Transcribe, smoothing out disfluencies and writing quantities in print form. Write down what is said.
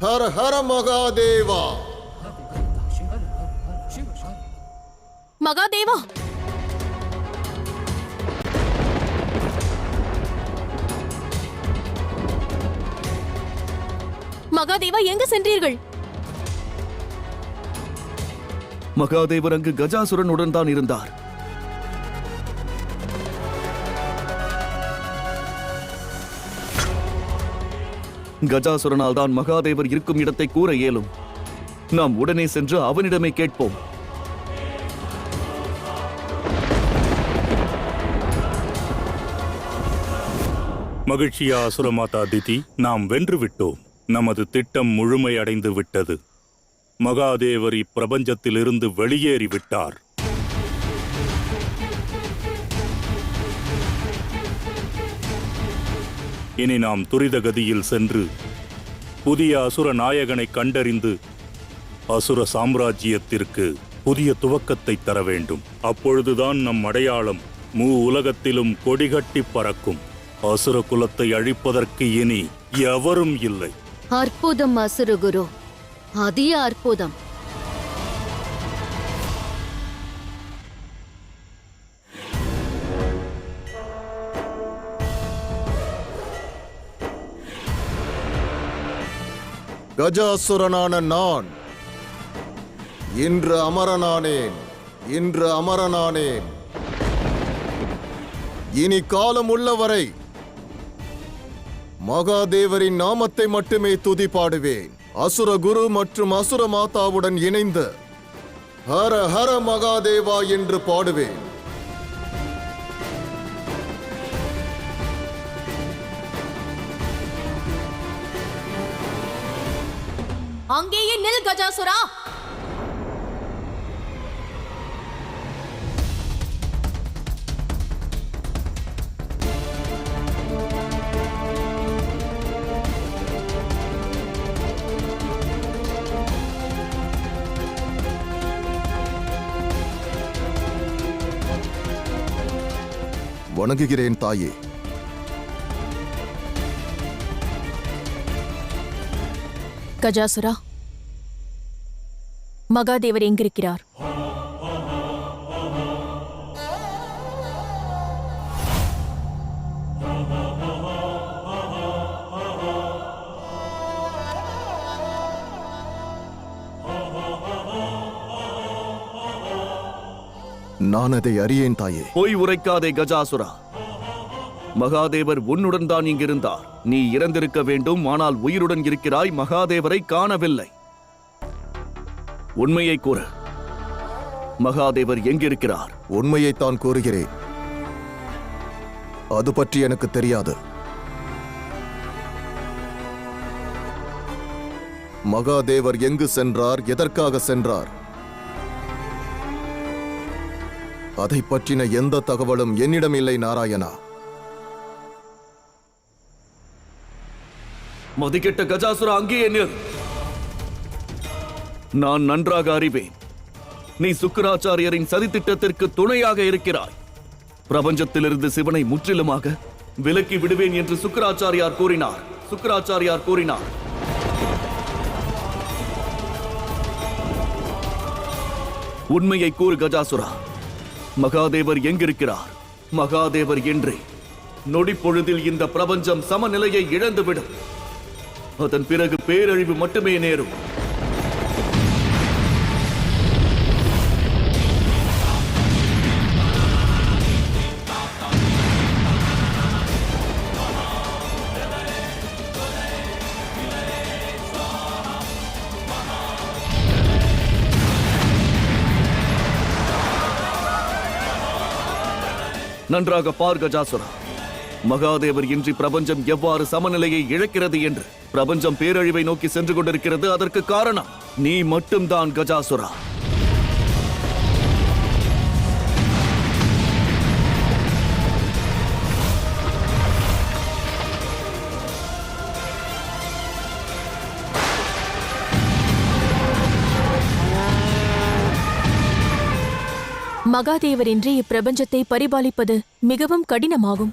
ஹர ஹர மகாதேவா. மகாதேவா, மகாதேவா எங்க சென்றீர்கள்? மகாதேவர் அங்கு கஜாசுரனுடன் தான் இருந்தார். கஜாசுரனால் தான் மகாதேவர் இருக்கும் இடத்தை கூற இயலும். நாம் உடனே சென்று அவனிடமே கேட்போம். மகிழ்ச்சியா அசுரமாதா திதி, நாம் வென்று விட்டோம். நமது திட்டம் முழுமையடைந்து விட்டது. மகாதேவர் இப்பிரபஞ்சத்திலிருந்து வெளியேறிவிட்டார். இனி நாம் துரித கதியில் சென்று புதிய அசுர நாயகனை கண்டறிந்து அசுர சாம்ராஜ்யத்திற்கு புதிய துவக்கத்தை தர வேண்டும். அப்பொழுதுதான் நம் அடையாளம் உலகத்திலும் கொடிகட்டி பறக்கும். அசுர குலத்தை அழிப்பதற்கு இனி எவரும் இல்லை. அற்புதம் அசுரகுரு, அதிக அற்புதம். கஜாசுரனான நான் இன்று அமரனானேன். இனி காலம் உள்ளவரை மகாதேவரின் நாமத்தை மட்டுமே துதி பாடுவேன். அசுர குரு மற்றும் அசுர மாதாவுடன் இணைந்து ஹர ஹர மகாதேவா என்று பாடுவேன். அங்கேயே நில் கஜாசுரா. வணங்குகிறேன் தாயே. கஜாசுரா, மகாதேவர் எங்கிருக்கிறார்? நான் அதை அறியேன் தாயே. போய் உரைக்காதே கஜாசுரா. மகாதேவர் உன்னுடன் தான் இங்கிருந்தார். நீ இறந்திருக்க வேண்டும், ஆனால் உயிருடன் இருக்கிறாய். மகாதேவரை காணவில்லை. உண்மையை கூற, மகாதேவர் எங்கிருக்கிறார்? உண்மையைத்தான் கூறுகிறேன். அது பற்றி எனக்கு தெரியாது. மகாதேவர் எங்கு சென்றார், எதற்காக சென்றார், அதை பற்றின எந்த தகவலும் என்னிடம் இல்லை நாராயணா. மதிக்கெட்ட கஜாசுரா, அங்கேயே நில். நான் நன்றாக அறிவேன். நீ சுக்கிராச்சாரியரின் சதித்திட்டத்திற்கு துணையாக இருக்கிறாய். பிரபஞ்சத்திலிருந்து சிவனை முற்றிலுமாக விலக்கி விடுவேன் என்று சுக்கிராச்சாரியார் கூறினார். உண்மையை கூறு கஜாசுரா. மகாதேவர் எங்கிருக்கிறார்? மகாதேவர் என்றே நொடிப்பொழுதில் இந்த பிரபஞ்சம் சமநிலையை இழந்துவிடும். அதன் பிறகு பேரழிவு மட்டுமே நேரும். நன்றாக பார் கஜாசுரா. மகாதேவர் இன்றி பிரபஞ்சம் எவ்வாறு சமநிலையை இழக்கிறது என்று. பிரபஞ்சம் பேரழிவை நோக்கி சென்று கொண்டிருக்கிறது. அதற்கு காரணம் நீ மட்டும்தான் கஜாசுரா. மகாதேவரின்றி இப்பிரபஞ்சத்தை பரிபாலிப்பது மிகவும் கடினமாகும்.